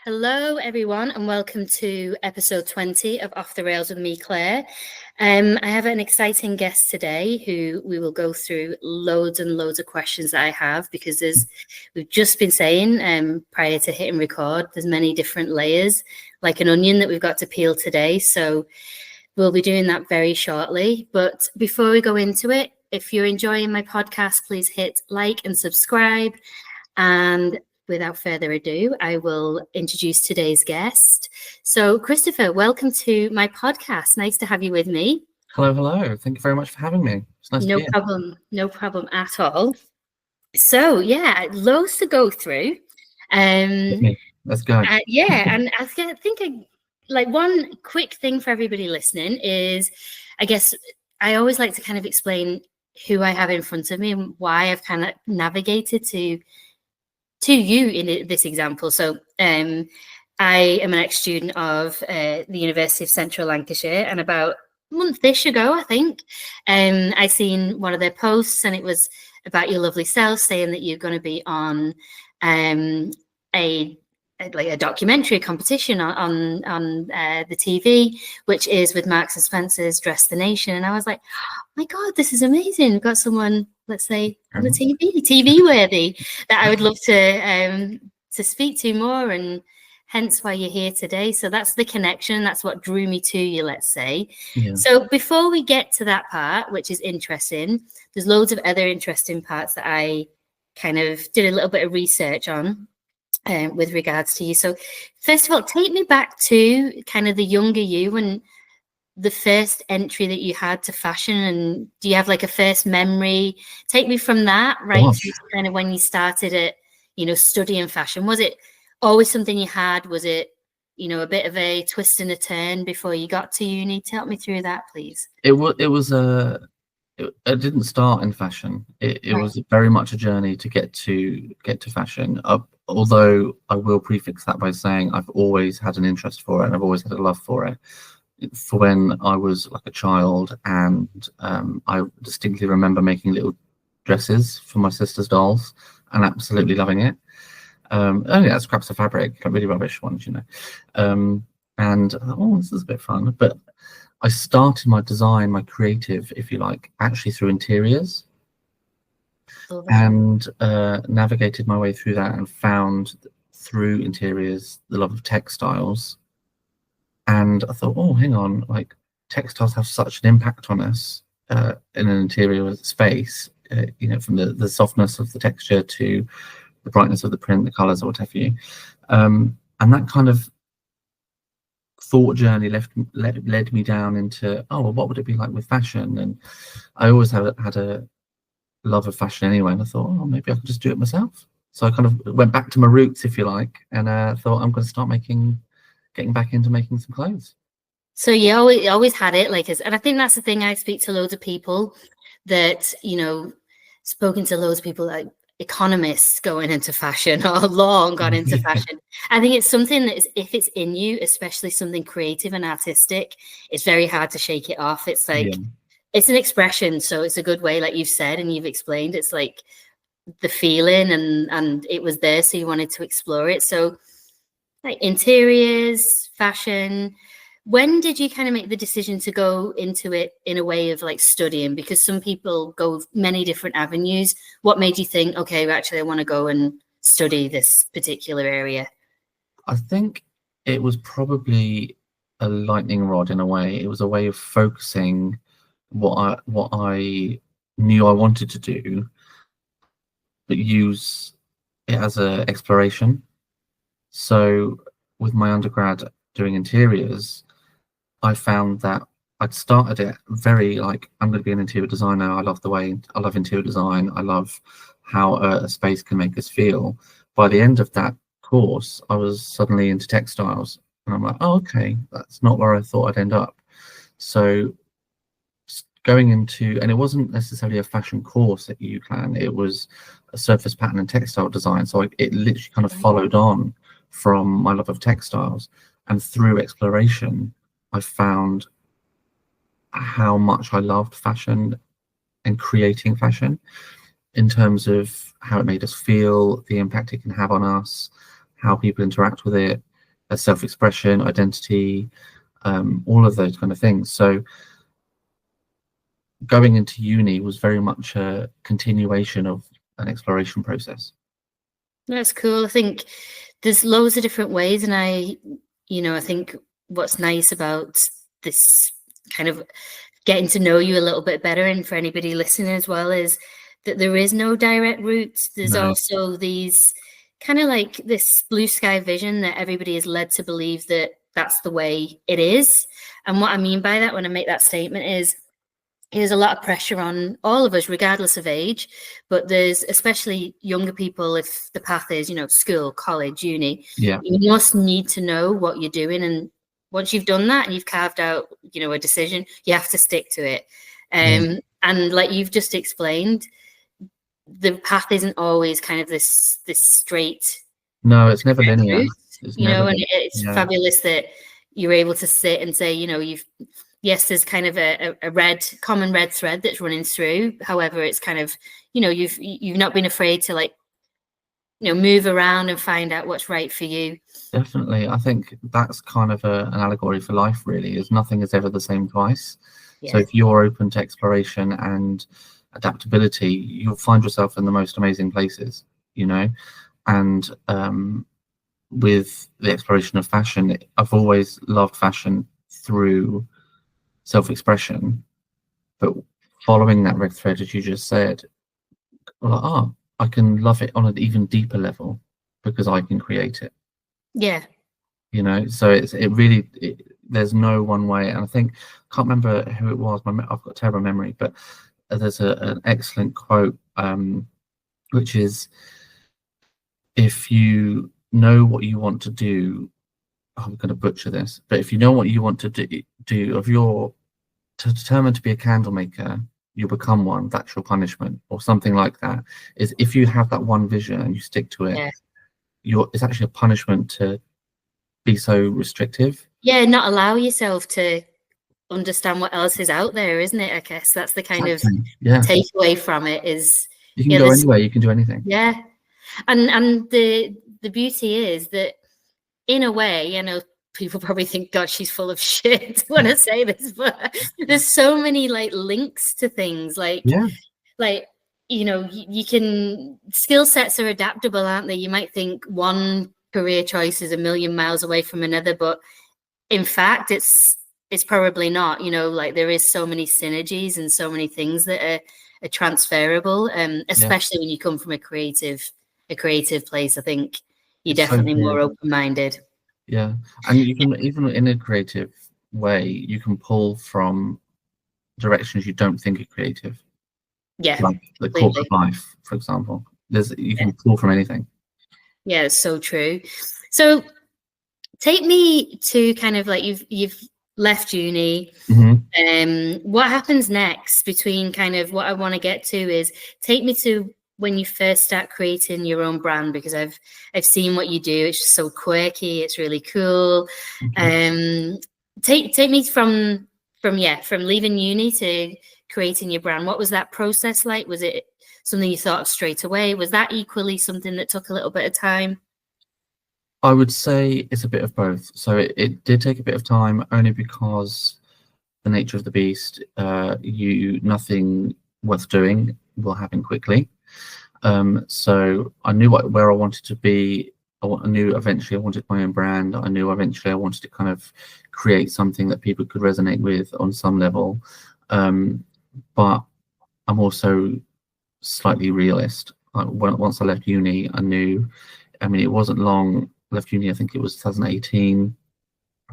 Hello, everyone, and welcome to episode 20 of Off the Rails with me, Claire. I have an exciting guest today who we will go through loads and loads of questions that I have because as we've just been saying prior to hitting record, there's many different layers like an onion that we've got to peel today. So we'll be doing that very shortly. But before we go into it, if you're enjoying my podcast, please hit like and subscribe. And without further ado, I will introduce today's guest. So, Christopher, welcome to my podcast. Nice to have you with me. Hello. Thank you very much for having me. It's nice to be here. No problem at all. So, yeah, loads to go through. Let's go. And I think like one quick thing for everybody listening is, I guess I always like to kind of explain who I have in front of me and why I've kind of navigated to you in this example. So I am an ex-student of the University of Central Lancashire, and about a month-ish ago, I think, I seen one of their posts, and it was about your lovely self, saying that you're going to be on a documentary competition on the TV, which is with Marks and Spencer's Dress the Nation. And I was like, oh my God, this is amazing. We've got someone, let's say, on the TV worthy that I would love to speak to more, and hence why you're here today. So that's the connection. That's what drew me to you, let's say. Yeah. So before we get to that part, which is interesting, there's loads of other interesting parts that I kind of did a little bit of research on. With regards to you. So first of all, take me back to kind of the younger you and the first entry that you had to fashion, and do you have like a first memory? Take me from that right through to kind of when you started at, studying fashion. Was it always something you had? Was it, a bit of a twist and a turn before you got to uni? Tell me through that, please. It didn't start in fashion. It was very much a journey to get to fashion. Although I will prefix that by saying I've always had an interest for it, and I've always had a love for it. For when I was like a child, and I distinctly remember making little dresses for my sister's dolls and absolutely loving it. Only had scraps of fabric, like really rubbish ones, and I thought, this is a bit fun. But I started my design, my creative, if you like, actually through interiors. And navigated my way through that and found through interiors the love of textiles. And I thought, oh, hang on, like textiles have such an impact on us in an interior space, from the softness of the texture to the brightness of the print, the colors, or what have you. And that kind of thought journey led me down into, oh, well, what would it be like with fashion? And I always had a love of fashion anyway, and I thought, oh, maybe I could just do it myself. So I kind of went back to my roots, if you like, and thought I'm going to start getting back into making some clothes. So you always had it, and I think that's the thing. I speak to loads of people that, spoken to loads of people like economists going into fashion or long gone into fashion. I think it's something that is, if it's in you, especially something creative and artistic, it's very hard to shake it off. It's like, it's an expression, so it's a good way, like you've said and you've explained. It's like the feeling, and it was there, so you wanted to explore it. So, like interiors, fashion. When did you kind of make the decision to go into it in a way of like studying? Because some people go many different avenues. What made you think, okay, actually, I want to go and study this particular area? I think it was probably a lightning rod in a way. It was a way of focusing what I knew I wanted to do, but use it as an exploration. So with my undergrad doing interiors, I found that I'd started it very like, I'm going to be an interior designer. I love interior design. I love how a space can make us feel. By the end of that course, I was suddenly into textiles, and I'm like, oh, okay, that's not where I thought I'd end up. So going into, and it wasn't necessarily a fashion course at UCLan, it was a surface pattern and textile design. So it literally kind of followed on from my love of textiles, and through exploration, I found how much I loved fashion and creating fashion in terms of how it made us feel, the impact it can have on us, how people interact with it. self-expression, identity, all of those kind of things. So going into uni was very much a continuation of an exploration process. That's cool. I think there's loads of different ways, and I think what's nice about this kind of getting to know you a little bit better, and for anybody listening as well, is that there is no direct route. There's also these kind of like this blue sky vision that everybody is led to believe that that's the way it is. And what I mean by that when I make that statement is there's a lot of pressure on all of us, regardless of age, but there's especially younger people, if the path is, school, college, uni, you must need to know what you're doing. And once you've done that and you've carved out, a decision, you have to stick to it. And like you've just explained, the path isn't always kind of this straight. No, it's never linear. And it's fabulous that you're able to sit and say, yes, there's kind of a common red thread that's running through. However, it's kind of, you've not been afraid to move around and find out what's right for you. Definitely. I think that's kind of an allegory for life, really, is nothing is ever the same twice. So if you're open to exploration and adaptability, you'll find yourself in the most amazing places, and with the exploration of fashion, I've always loved fashion through self-expression, but following that red thread, as you just said, I can love it on an even deeper level because I can create it. So it really there's no one way. And I think, can't remember who it was, I've got terrible memory, but there's an excellent quote, which is, if you know what you want to do, I'm going to butcher this, but if you know what you want to do, if you're determined to be a candle maker, you'll become one. That's your punishment, or something like that. Is if you have that one vision and you stick to it, it's actually a punishment to be so restrictive. Not allow yourself to understand what else is out there, isn't it? I guess that's the kind of takeaway from it. Is you can go anywhere, you can do anything. And the beauty is that, in a way, people probably think, God, she's full of shit when I say this, but there's so many links to things you can, skill sets are adaptable, aren't they? You might think one career choice is a million miles away from another, but in fact, it's probably not. There is so many synergies and so many things that are transferable, especially when you come from a creative place. I think you're definitely more open-minded. And you can, even in a creative way, you can pull from directions you don't think are creative. Like the corporate life, for example. You can pull from anything. It's so true. So take me to kind of you've left uni. What happens next? Between kind of what I want to get to is, take me to when you first start creating your own brand, because I've seen what you do. It's just so quirky. It's really cool. Take me from leaving uni to creating your brand. What was that process like? Was it something you thought of straight away? Was that equally something that took a little bit of time? I would say it's a bit of both. So it did take a bit of time, only because the nature of the beast, nothing worth doing will happen quickly. So I knew where I wanted to be. I knew eventually I wanted my own brand. I knew eventually I wanted to kind of create something that people could resonate with on some level. But I'm also slightly realist. Once I left uni, I knew, it wasn't long. I left uni, I think it was 2018,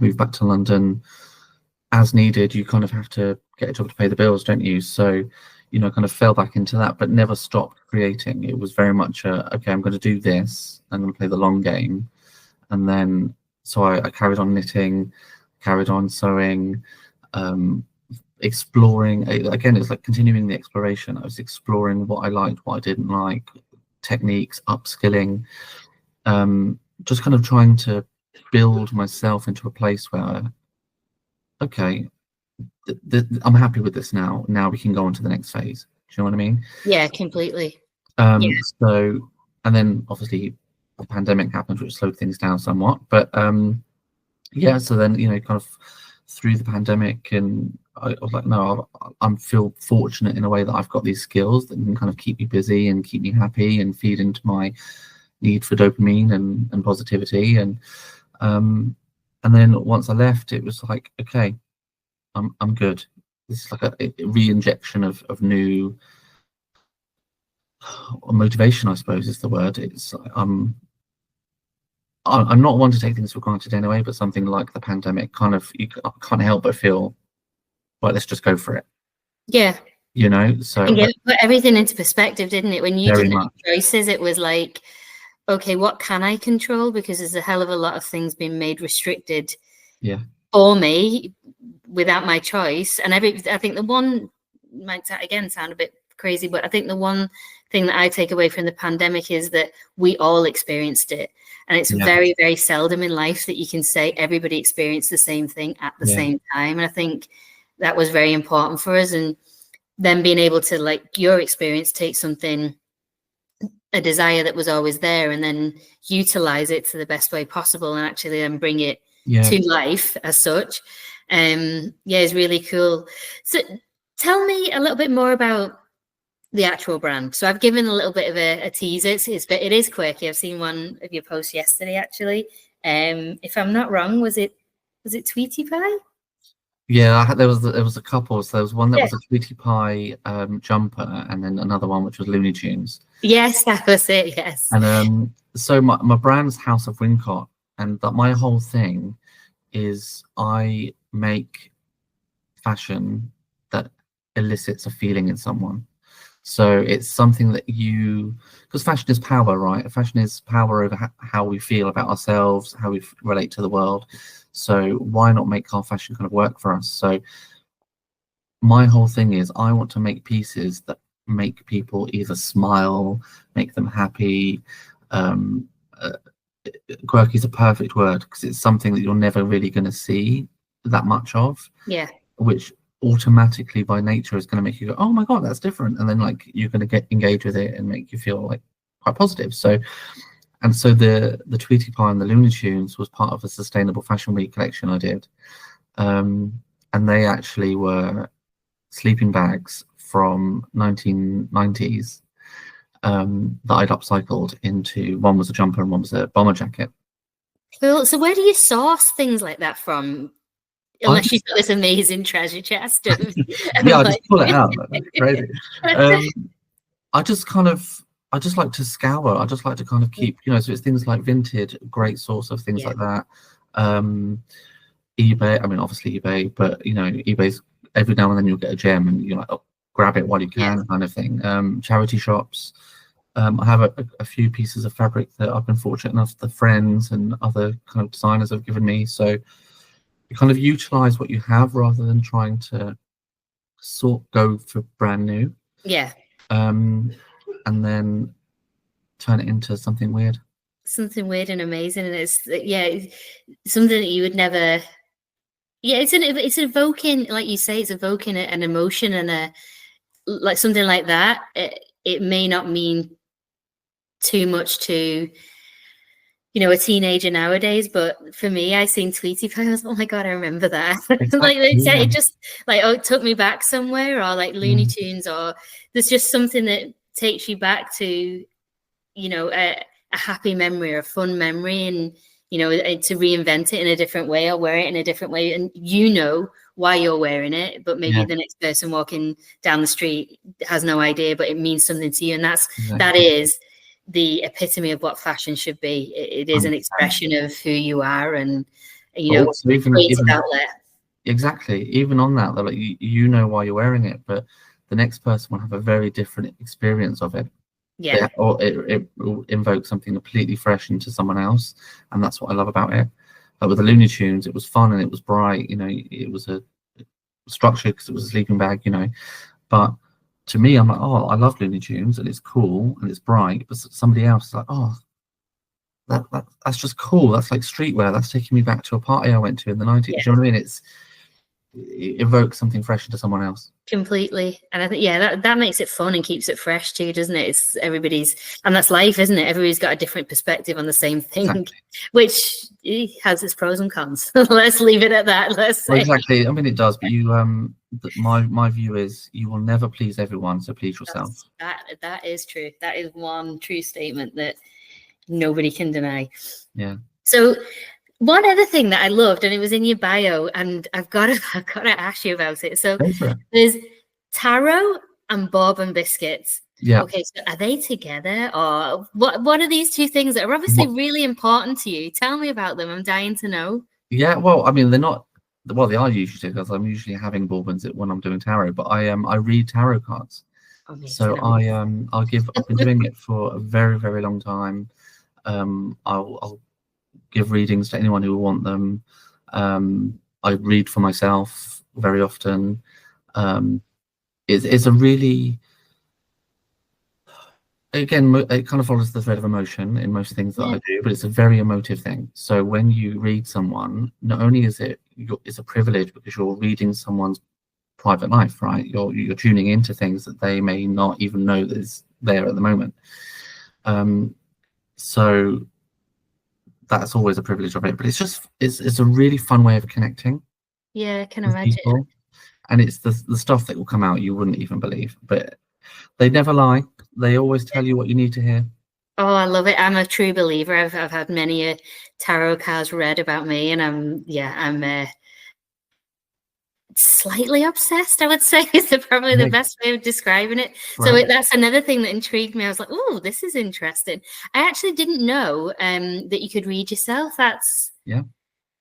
moved back to London. As needed, you kind of have to get a job to pay the bills, don't you? So, kind of fell back into that, but never stopped creating. It was very much okay, I'm going to do this. I'm going to play the long game. And then, so I carried on knitting, carried on sewing, exploring. Again, it's like continuing the exploration. I was exploring what I liked, what I didn't like, techniques, upskilling, just kind of trying to build myself into a place where, okay, I'm happy with this now. Now we can go on to the next phase. Do you know what I mean? Yeah, completely. So, and then obviously the pandemic happened, which slowed things down somewhat. But yeah, so then, kind of through the pandemic, and I was like, no, I feel fortunate in a way that I've got these skills that can kind of keep me busy and keep me happy and feed into my need for dopamine and positivity. And then once I left, it was like, okay, I'm good. This is like a re-injection of new motivation, I suppose is the word. It's I'm not one to take things for granted anyway, but something like the pandemic kind of, I can't help but feel, well, let's just go for it. Yeah. So And it put everything into perspective, didn't it? When you very didn't much. have choices, it was like, okay, what can I control? Because there's a hell of a lot of things being made restricted for me without my choice. And I think the one might again sound a bit crazy, but I think the one thing that I take away from the pandemic is that we all experienced it. And it's very, very seldom in life that you can say everybody experienced the same thing at the same time. And I think that was very important for us. And then being able to, like your experience, take something, a desire that was always there, and then utilize it to the best way possible and actually then bring it to life as such. It's really cool. So tell me a little bit more about the actual brand. So I've given a little bit of a teaser. It is quirky. I've seen one of your posts yesterday, actually. If I'm not wrong, was it Tweety Pie? Yeah, there was a couple. So there was one that was a Tweety Pie jumper, and then another one which was Looney Tunes. Yes, that was it. Yes. And so my brand's House of Wincott, and my whole thing is I make fashion that elicits a feeling in someone. So it's something that because fashion is power, right? Fashion is power over how we feel about ourselves, how we relate to the world. So why not make our fashion kind of work for us? So my whole thing is I want to make pieces that make people either smile, make them happy. Quirky is a perfect word because it's something that you're never really going to see that much of. Yeah. Which automatically by nature is going to make you go, oh my god, that's different, and then like you're going to get engaged with it and make you feel like quite positive. So the Tweety Pie and the Looney Tunes was part of a Sustainable Fashion Week collection I did, and they actually were sleeping bags from 1990s that I'd upcycled into, one was a jumper and one was a bomber jacket. Cool. So where do you source things like that from? Unless you've got this amazing treasure chest. I just pull it out. That's crazy. I just like to scour. I just like to kind of keep, so it's things like Vinted, great source of things like that. eBay, I mean, obviously eBay, but eBay's every now and then you'll get a gem and you're like, oh, grab it while you can, kind of thing. Charity shops. I have a few pieces of fabric that I've been fortunate enough the friends and other kind of designers have given me. So you kind of utilize what you have rather than trying to go for brand new. Yeah. And then turn it into something weird. Something weird and amazing. And it's something that you would never. Yeah, it's evoking, like you say, it's evoking an emotion and like something like that. It may not mean too much to a teenager nowadays, but for me, I seen Tweety Pie, I was, oh my god, I remember that. Exactly, it just like, it took me back somewhere, or like Looney Tunes, or there's just something that takes you back to a happy memory or a fun memory, and to reinvent it in a different way or wear it in a different way, and why you're wearing it, but maybe the next person walking down the street has no idea, but it means something to you, and that is the epitome of what fashion should be. It is an expression of who you are, and creative outlet. Exactly. Even on that, like you know why you're wearing it, but the next person will have a very different experience of it. Yeah. Or it will invoke something completely fresh into someone else, and that's what I love about it. But with the Looney Tunes, it was fun and it was bright. It was a structure because it was a sleeping bag. But to me, I'm like, oh, I love Looney Tunes and it's cool and it's bright. But somebody else is like, oh, that's just cool. That's like streetwear. That's taking me back to a party I went to in the 90s. Do you know what I mean? it evokes something fresh into someone else. Completely. And I think, yeah, that makes it fun and keeps it fresh too, doesn't it? It's everybody's, and that's life, isn't it? Everybody's got a different perspective on the same thing, Exactly. which has its pros and cons. Let's leave it at that. Let's say. Well, exactly. I mean, it does, but my view is you will never please everyone, so please yourself. That is true. That is one true statement that nobody can deny. Yeah. So one other thing that I loved, and it was in your bio, and I've got to ask you about it. So there's taro and Bourbon biscuits. Yeah. Okay, so are they together, or what are these two things that are obviously really important to you? Tell me about them. I'm dying to know. Yeah, well, I mean, they're not. Well, they are usually, because I'm usually having Bourbons when I'm doing tarot. But I read tarot cards. So I've been doing it for a very, very long time. I'll give readings to anyone who will want them. I read for myself very often. It's a really, again, it kind of follows the thread of emotion in most things that I do, but it's a very emotive thing. So when you read someone, not only is it's a privilege because you're reading someone's private life, right? You're tuning into things that they may not even know is there at the moment. So that's always a privilege of it, but it's a really fun way of connecting. Yeah, I can imagine. People. And it's the stuff that will come out you wouldn't even believe, but they never lie. They always tell you what you need to hear. Oh, I love it. I'm a true believer. I've had many tarot cards read about me, and I'm slightly obsessed, I would say, is probably the best way of describing it. Right. So that's another thing that intrigued me. I was like, oh, this is interesting. I actually didn't know that you could read yourself. That's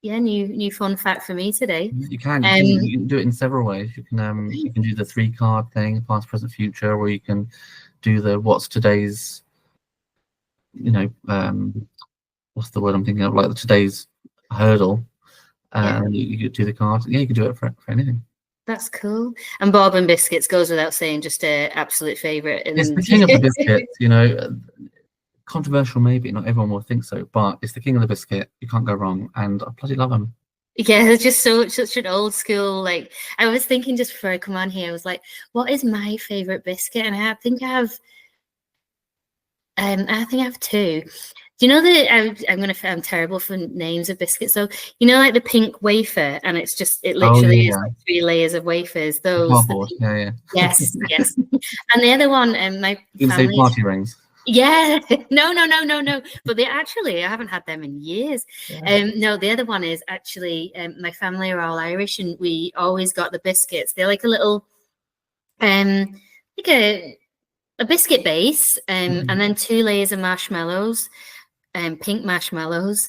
new fun fact for me today. You can do it in several ways. You can do the 3-card thing, past, present, future, or you can do the what's today's, what's the word I'm thinking of, like today's hurdle. You could do the cards. Yeah, you could do it for anything. That's cool. And Bourbon biscuits goes without saying, just an absolute favorite. It's the king of the biscuits, controversial maybe, not everyone will think so, but it's the king of the biscuit. You can't go wrong, and I bloody love them. Yeah, they're just such an old school. Like, I was thinking just before I come on here, I was like, what is my favorite biscuit? And I think I have two. Do you know that I'm terrible for names of biscuits? So like the pink wafer, and it literally is like 3 layers of wafers. Those. Cardboard. Yeah. Yes. And the other one, my you can say party rings. Yeah, no. But I haven't had them in years. Yeah. No, the other one is actually my family are all Irish, and we always got the biscuits. They're like a little, like a biscuit base, and then 2 layers of marshmallows. Pink marshmallows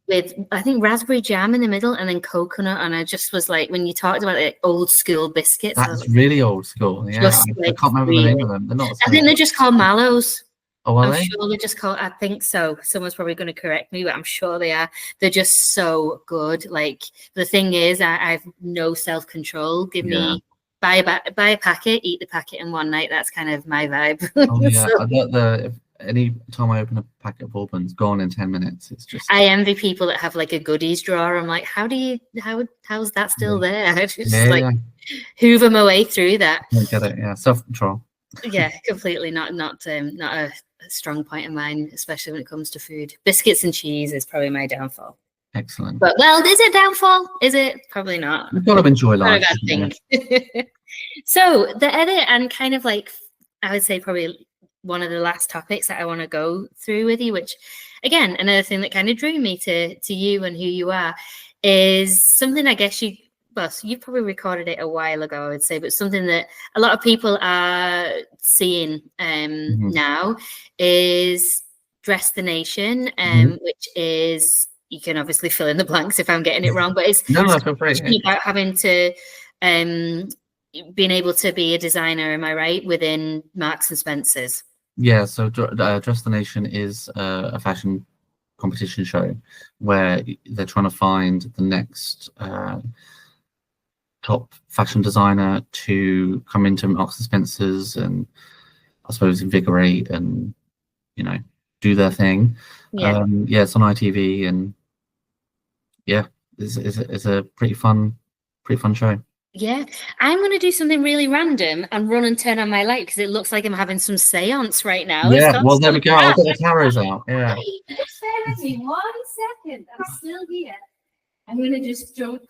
with I think raspberry jam in the middle, and then coconut. And I just was like, when you talked about it, old school biscuits, that's really old school. Yeah, I can't remember the name of them. They're not. I think they're just called mallows. Oh, are I'm they? sure they're just called. I think so. Someone's probably going to correct me, but I'm sure they are. They're just so good. Like, the thing is, I've no self-control. Give me. Buy a packet, eat the packet in one night. That's kind of my vibe. Oh yeah, any time I open a packet of Bourbons, gone in 10 minutes. It's just. I envy people that have like a goodies drawer. I'm like, how's that still there? I just hoover my way through that. I get it. Yeah, self-control. Yeah, completely not a strong point of mine, especially when it comes to food. Biscuits and cheese is probably my downfall. Excellent. But is it downfall? Is it? Probably not. You've got to enjoy life. So the other, and kind of like, I would say probably one of the last topics that I want to go through with you, which again, another thing that kind of drew me to you and who you are, is something I guess you probably recorded it a while ago, I would say, but something that a lot of people are seeing now is Dress the Nation, which is, you can obviously fill in the blanks if I'm getting it wrong, but it's about having to being able to be a designer, am I right, within Marks and Spencer's? Yeah, so Dress the Nation is a fashion competition show where they're trying to find the next top fashion designer to come into Marks and Spencer's and I suppose invigorate and do their thing. It's on ITV, and it's a pretty fun pretty fun show. Yeah, I'm going to do something really random and run and turn on my light because it looks like I'm having some seance right now. Yeah, well, there we go. I'll get the cameras out. Yeah. Wait, just bear with me 1 second. I'm still here. I'm going to just jump.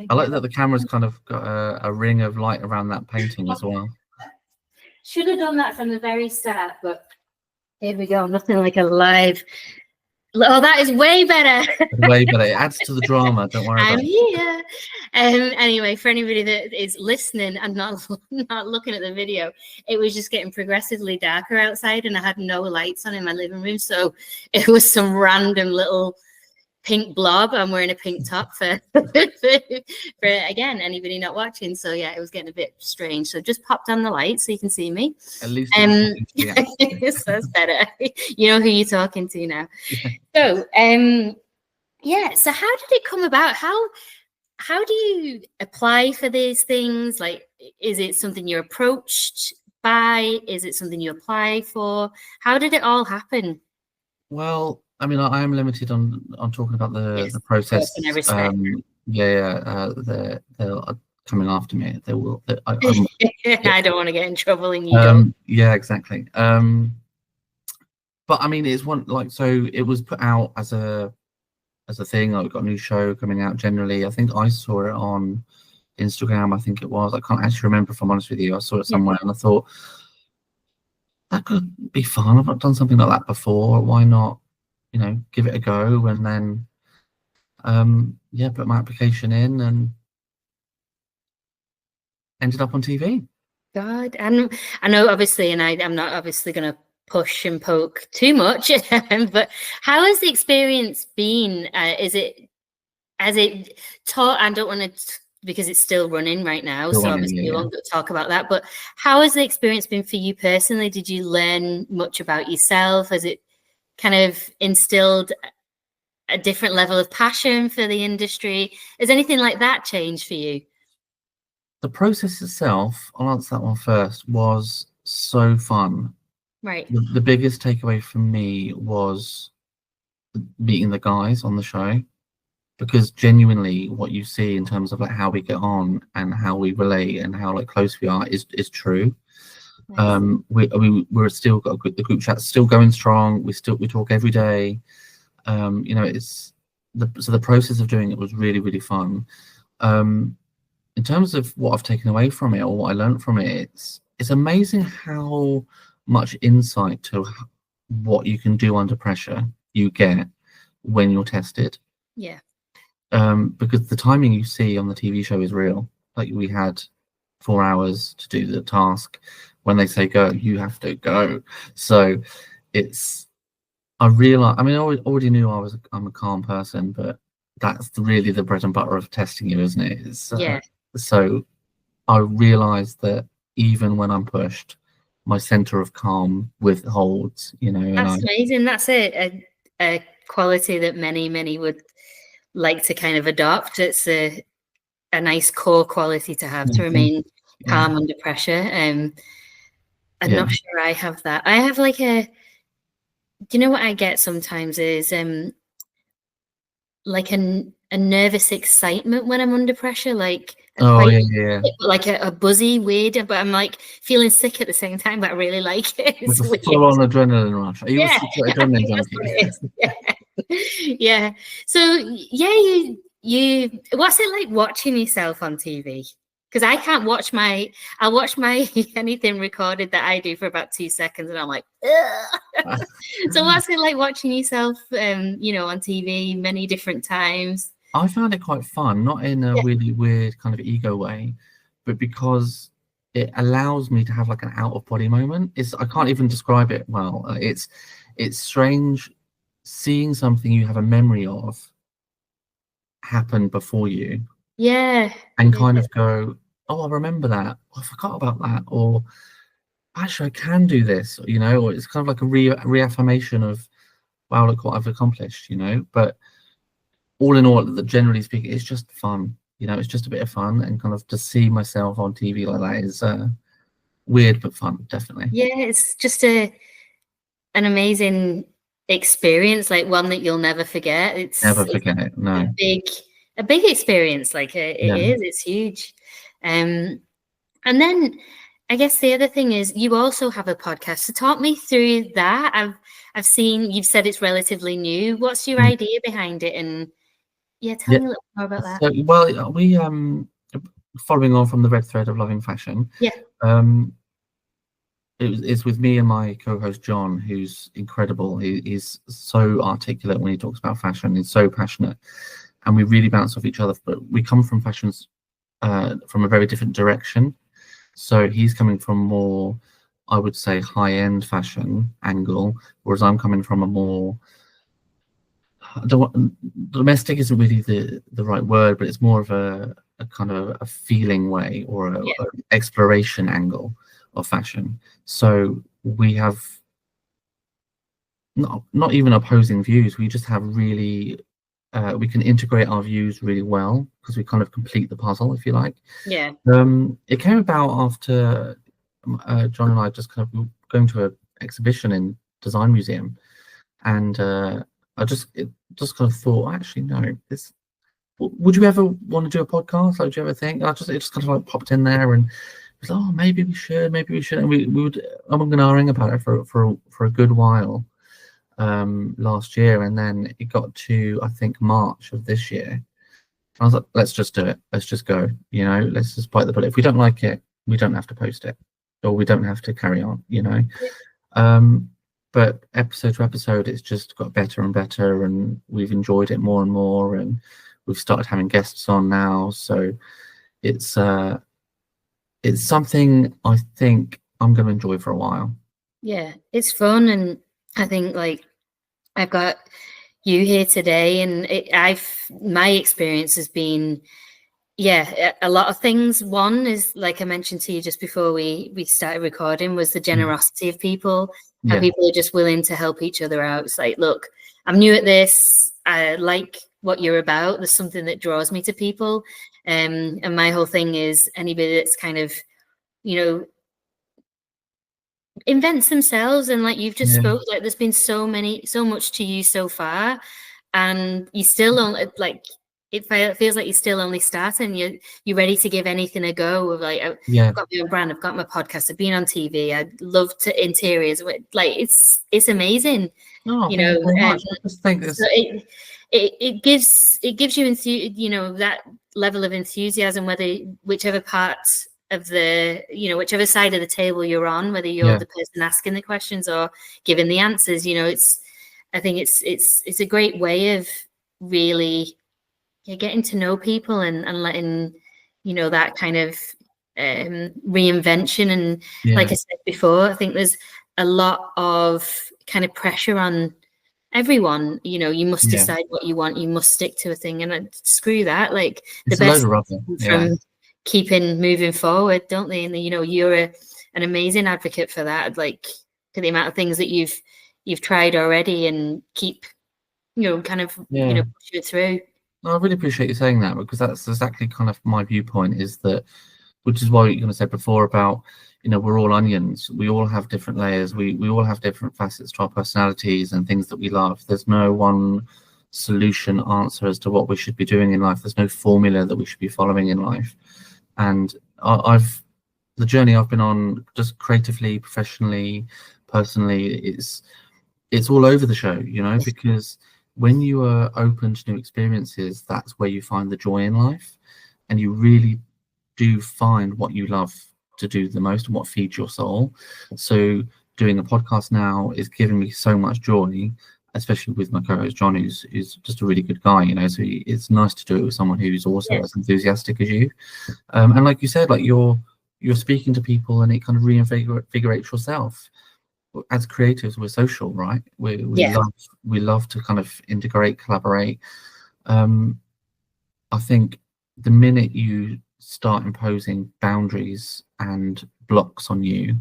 I like that the camera's kind of got a ring of light around that painting as well. Should have done that from the very start, but here we go. Nothing like a live. Oh, that is way better. Way better. It adds to the drama. Don't worry about I'm it. here. Anyway, for anybody that is listening and not looking at the video, it was just getting progressively darker outside, and I had no lights on in my living room, so it was some random little pink blob. I'm wearing a pink top for again anybody not watching. So yeah, it was getting a bit strange. So just popped on the light so you can see me. At least so that's better. You know who you're talking to now. So yeah. So how did it come about? How do you apply for these things? Like, is it something you're approached by? Is it something you apply for? How did it all happen? Well, I mean, I am limited on talking about the process. They're coming after me. They will. I don't want to get in trouble, and you don't. Yeah, exactly. But I mean, it's one like so. It was put out as a thing. Like, we've got a new show coming out. Generally, I think I saw it on Instagram. I think it was. I can't actually remember, if I'm honest with you. I saw it somewhere, and I thought that could be fun. I've not done something like that before. Why not? You know, give it a go, and then put my application in and ended up on TV. God, and I know obviously, and I'm not obviously going to push and poke too much, but how has the experience been? Has it taught? I don't want to, because it's still running right now, so obviously we won't talk about that. But how has the experience been for you personally? Did you learn much about yourself? Has it kind of instilled a different level of passion for the industry? Has anything like that changed for you? The process itself, I'll answer that one first, was so fun. Right. The biggest takeaway for me was meeting the guys on the show, because genuinely what you see in terms of like how we get on and how we relate and how like close we are is true. Nice. We're still got the group chat's still going strong. We talk every day. You know, so the process of doing it was really, really fun. In terms of what I've taken away from it or what I learned from it, it's amazing how much insight to what you can do under pressure you get when you're tested. Yeah. Because the timing you see on the TV show is real. Like, we had 4 hours to do the task. When they say go, you have to go. So I realized, I mean, I already knew I'm a calm person, but that's really the bread and butter of testing you, isn't it? Yeah. So I realized that even when I'm pushed, my center of calm withholds, you know. That's amazing. That's a quality that many would like to kind of adopt. It's a nice core quality to have, to remain calm under pressure. I'm not sure I have that. I have like do you know what I get sometimes is like a nervous excitement when I'm under pressure, like like a buzzy weird, but I'm like feeling sick at the same time, but I really like it. It's a full-on adrenaline rush. Are you adrenaline junkie? Yeah. So yeah, you what's it like watching yourself on TV? Because I can't watch I'll watch my anything recorded that I do for about 2 seconds, and I'm like, ugh. So what's it like watching yourself, you know, on TV many different times? I found it quite fun, not in a really weird kind of ego way, but because it allows me to have like an out of body moment. I can't even describe it well. It's strange seeing something you have a memory of happen before you. Yeah. And kind of go, oh, I remember that. Oh, I forgot about that. Or actually, I can do this, you know, or it's kind of like a reaffirmation of, wow, look what I've accomplished, you know. But all in all, generally speaking, it's just fun. You know, it's just a bit of fun, and kind of to see myself on TV like that is weird but fun, definitely. Yeah, it's just an amazing experience, like one that you'll never forget. It's never forget it. No. A big a big experience. Like it's huge. And then I guess the other thing is you also have a podcast. So talk me through that. I've seen you've said it's relatively new. What's your idea behind it? And tell me a little more about that. So, well, we following on from the red thread of loving fashion. Yeah. It's with me and my co-host John, who's incredible. He's so articulate when he talks about fashion. He's so passionate, and we really bounce off each other. But we come from fashions from a very different direction. So he's coming from more, I would say, high-end fashion angle, whereas I'm coming from a more, domestic isn't really the right word, but it's more of a kind of a feeling way, or an exploration angle of fashion. So we have not even opposing views. We just have really we can integrate our views really well because we kind of complete the puzzle, if you like. Yeah. It came about after John and I just kind of going to an exhibition in Design Museum, and I just kind of thought, actually, no, this. Would you ever want to do a podcast? Like, would you ever think? It just kind of like popped in there, and it was, oh, maybe we should, and we would. I'm going about it for a good while. Last year, and then it got to, I think, March of this year. I was like, let's just do it. Let's just go. Let's just bite the bullet. If we don't like it, we don't have to post it, or we don't have to carry on. But episode to episode, it's just got better and better, and we've enjoyed it more and more, and we've started having guests on now. So it's something I think I'm going to enjoy for a while. Yeah, it's fun, and I think like I've got you here today, and my experience has been, a lot of things. One is, like I mentioned to you just before we started recording, was the generosity of people, how people are just willing to help each other out. It's like, look, I'm new at this. I like what you're about. There's something that draws me to people. And my whole thing is anybody that's kind of, invents themselves, and like you've just spoke, like there's been so much to you so far, and you still don't, like, it feels like you're still only starting. You're ready to give anything a go. Of like, I've got my own brand, I've got my podcast, I've been on TV, I love to interiors. Like it's amazing. Oh, thank you very much. I just think this. So it gives you that level of enthusiasm, whichever part of the, whichever side of the table you're on, whether you're the person asking the questions or giving the answers, I think it's a great way of really getting to know people and letting, that kind of reinvention. And like I said before, I think there's a lot of kind of pressure on everyone. You must decide what you want, you must stick to a thing, and screw that. Like, it's the best from keeping moving forward, don't they? And you're an amazing advocate for that, like, for the amount of things that you've tried already, and keep kind of push you through. I really appreciate you saying that, because that's exactly kind of my viewpoint, is that, which is why you're going to say before about, we're all onions. We all have different layers. We all have different facets to our personalities and things that we love. There's no one solution answer as to what we should be doing in life. There's no formula that we should be following in life. And the journey I've been on, just creatively, professionally, personally, it's all over the show, because when you are open to new experiences, that's where you find the joy in life, and you really do find what you love to do the most and what feeds your soul. So doing a podcast now is giving me so much joy, especially with my co-host John, who's just a really good guy, so it's nice to do it with someone who's also as enthusiastic as you. And like you said, like you're speaking to people, and it kind of reinvigorates yourself. As creatives, we're social, right? We love to kind of integrate, collaborate. I think the minute you start imposing boundaries and blocks on you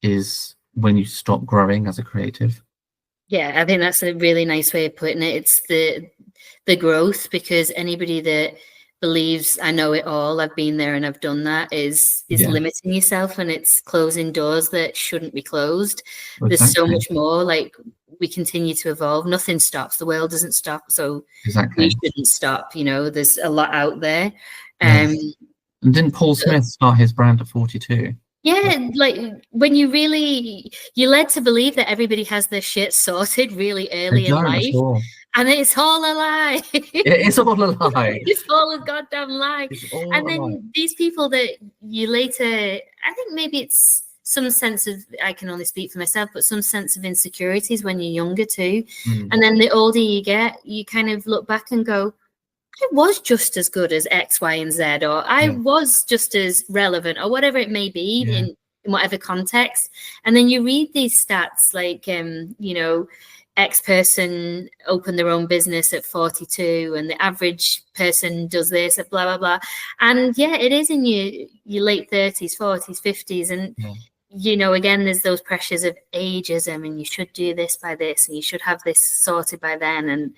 is when you stop growing as a creative. Yeah, I think that's a really nice way of putting it. It's the growth, because anybody that believes I know it all, I've been there and I've done that, is limiting yourself, and it's closing doors that shouldn't be closed. Exactly. There's so much more. Like, we continue to evolve. Nothing stops. The world doesn't stop. So Exactly. we shouldn't stop. You know, there's a lot out there. Yeah. And didn't Paul Smith start his brand at 42? Yeah, like when you're led to believe that everybody has their shit sorted really early in life, and it's all a lie. It's all a lie. It's all a goddamn lie. And then lie. These people that you later, I think maybe it's some sense of, I can only speak for myself, but some sense of insecurities when you're younger too. And then the older you get, you kind of look back and go, I was just as good as X, Y, and Z, or I was just as relevant, or whatever it may be in whatever context. And then you read these stats like, you know, X person opened their own business at 42, and the average person does this, blah, blah, blah. And yeah, it is in your late 30s, 40s, 50s. And you know, again, there's those pressures of ageism, and you should do this by this, and you should have this sorted by then. And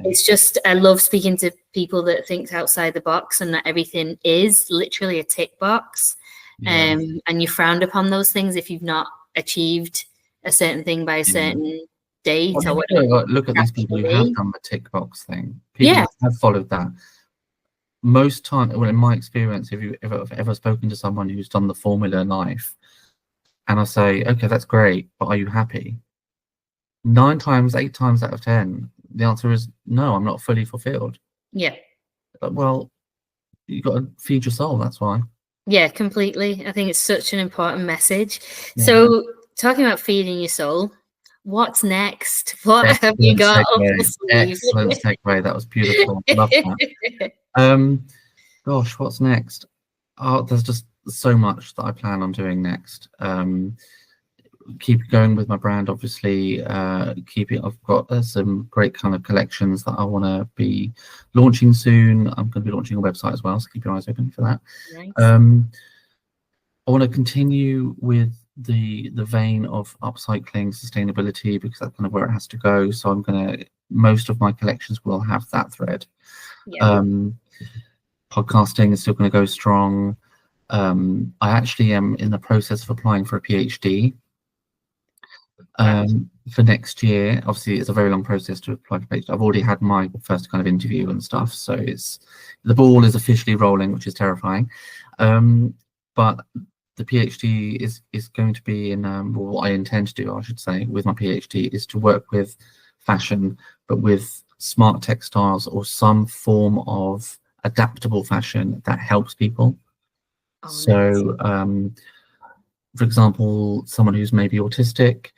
it's just, I love speaking to people that think outside the box, and that everything is literally a tick box. And you frowned upon those things if you've not achieved a certain thing by a certain date or whatever. Look at these people who have done the tick box thing. People have followed that. Most time, well, in my experience, if you've ever spoken to someone who's done the formula in life, and I say, okay, that's great, but are you happy? 8 times out of 10, the answer is no, I'm not fully fulfilled. Yeah. But, well, you got to feed your soul, that's why. Yeah, completely. I think it's such an important message. So talking about feeding your soul, what's next? What have you got up the sleeve? Excellent segue. That was beautiful. Love that. Gosh, what's next? Oh, there's just so much that I plan on doing next. Keep going with my brand, obviously. I've got some great kind of collections that I want to be launching soon. I'm going to be launching a website as well, so keep your eyes open for that. Nice. I want to continue with the vein of upcycling, sustainability, because that's kind of where it has to go. So I'm going to, most of my collections will have that thread. Podcasting is still going to go strong. I actually am in the process of applying for a PhD for next year. Obviously, it's a very long process to apply for a PhD. I've already had my first kind of interview and stuff, so the ball is officially rolling, which is terrifying. But the PhD is going to be in what I intend to do, I should say, with my PhD is to work with fashion, but with smart textiles or some form of adaptable fashion that helps people. So, for example, someone who's maybe autistic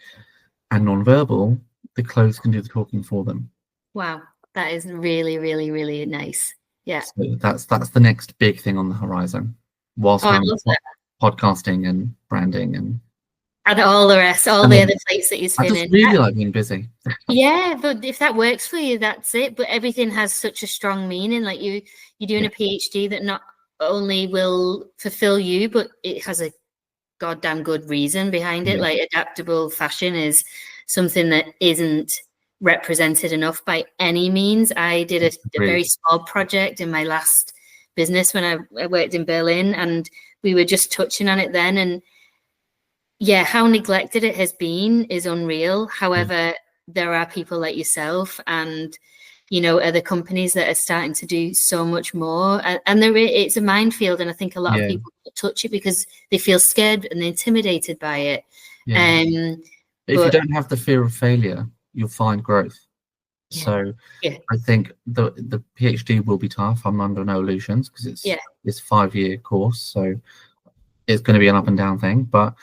and non-verbal, the clothes can do the talking for them. Wow, that is really, really, really nice. Yeah. So that's the next big thing on the horizon. Whilst I'm podcasting and branding and all the rest, all the other plates that you're spinning. I just really like being busy. Yeah, but if that works for you, that's it. But everything has such a strong meaning. Like you're doing a PhD that not only will fulfill you, but it has a goddamn good reason behind it. Like adaptable fashion is something that isn't represented enough by any means. I did a very small project in my last business when I worked in Berlin, and we were just touching on it then. And yeah, how neglected it has been is unreal. However, there are people like yourself and other companies that are starting to do so much more, and it's a minefield, and I think a lot of people touch it because they feel scared and intimidated by it. If you don't have the fear of failure, you'll find growth. So I think the PhD will be tough. I'm under no illusions because it's 5-year course, so it's going to be an up and down thing. But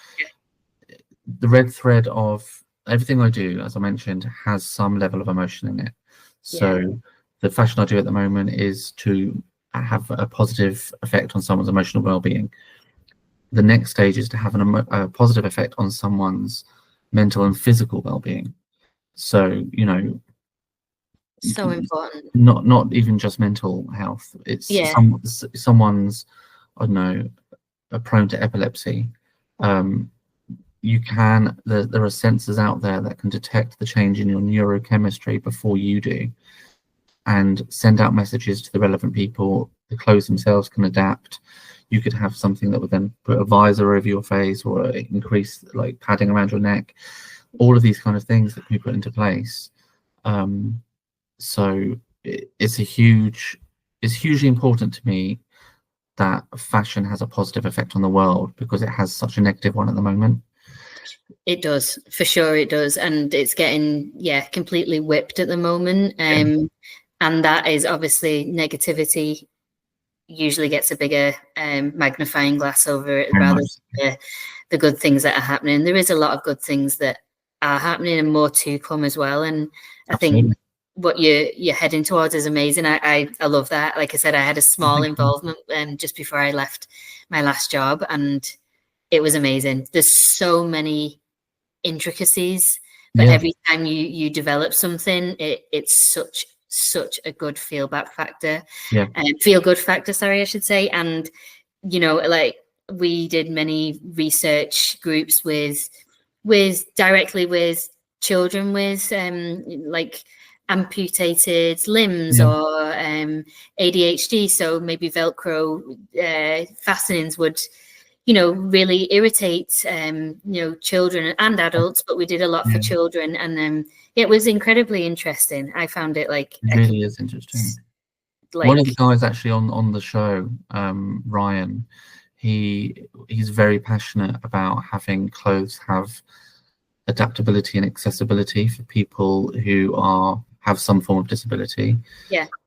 the red thread of everything I do, as I mentioned, has some level of emotion in it. So the fashion I do at the moment is to have a positive effect on someone's emotional well-being. The next stage is to have a positive effect on someone's mental and physical well-being. So, so important. Not even just mental health. It's someone's, I don't know, prone to epilepsy. There are sensors out there that can detect the change in your neurochemistry before you do and send out messages to the relevant people. The clothes themselves can adapt. You could have something that would then put a visor over your face or increase like padding around your neck. all of these kind of things that can be put into place. So it's hugely important to me that fashion has a positive effect on the world, because it has such a negative one at the moment. It does, for sure it does. And it's getting, completely whipped at the moment. And that is obviously negativity usually gets a bigger magnifying glass over it, rather than the good things that are happening. There is a lot of good things that are happening, and more to come as well. And I think what you're heading towards is amazing. I love that. Like I said, I had a small involvement just before I left my last job, and it was amazing. There's so many intricacies, but every time you develop something, it's such a good feel good factor, sorry, I should say. And like, we did many research groups with directly with children with like amputated limbs or ADHD, so maybe Velcro fastenings would really irritate children and adults, but we did a lot for children, and it was incredibly interesting. I found it like it really is interesting. Like, one of the guys actually on the show, Ryan, he's very passionate about having clothes have adaptability and accessibility for people who have some form of disability.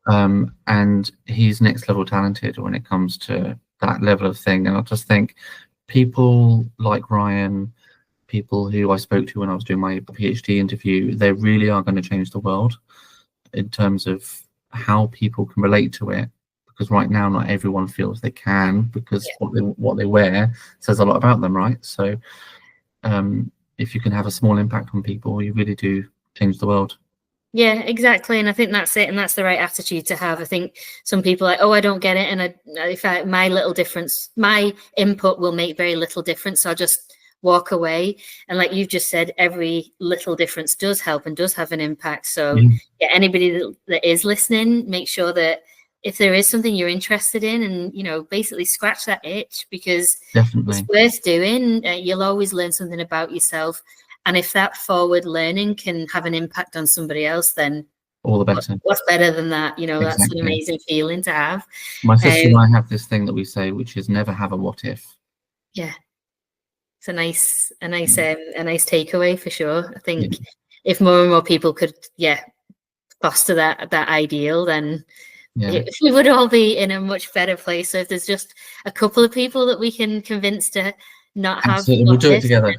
And he's next level talented when it comes to that level of thing. And I just think people like Ryan, people who I spoke to when I was doing my PhD interview, they really are going to change the world in terms of how people can relate to it, because right now not everyone feels they can, because what they wear says a lot about them, right? So if you can have a small impact on people, you really do change the world. Yeah, exactly. And I think that's it. And that's the right attitude to have. I think some people are like, oh, I don't get it. And my input will make very little difference. So I'll just walk away. And like you've just said, every little difference does help and does have an impact. So anybody that is listening, make sure that if there is something you're interested in, and, basically scratch that itch, because it's worth doing. You'll always learn something about yourself. And if that forward learning can have an impact on somebody else, then all the better. What's better than that? That's an amazing feeling to have. My sister and I have this thing that we say, which is never have a what if. Yeah, it's a nice takeaway for sure. I think if more and more people could, foster that ideal, then we would all be in a much better place. So if there's just a couple of people that we can convince to not have, we'll do it together.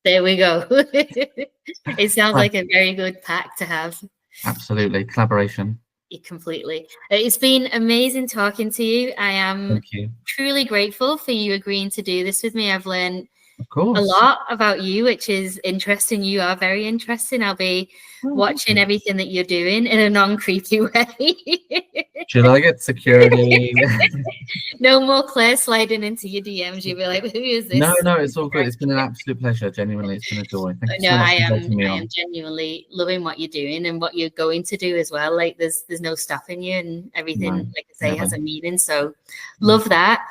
There we go. It sounds like a very good pack to have. Absolutely. Collaboration. Completely. It's been amazing talking to you. I am truly grateful for you agreeing to do this with me. I've learned a lot about you, which is interesting. You are very interesting. I'll be watching everything that you're doing in a non-creepy way. Should I get security? No more Claire sliding into your DMs. You'll be like, who is this? No, it's all good. It's been an absolute pleasure. Genuinely, it's been a joy. Thank you so much for inviting me on. I am genuinely loving what you're doing and what you're going to do as well. Like there's no stopping you, and everything, like I say, has a meaning. So love that.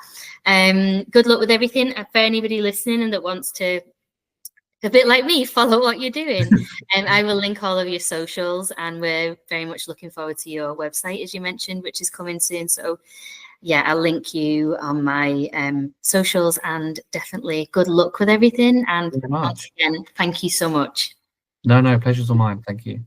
Good luck with everything. For anybody listening and that wants to, a bit like me, follow what you're doing, and I will link all of your socials, and we're very much looking forward to your website, as you mentioned, which is coming soon. So I'll link you on my socials, and definitely good luck with everything. And once again, thank you so much. No, pleasure's all mine. Thank you.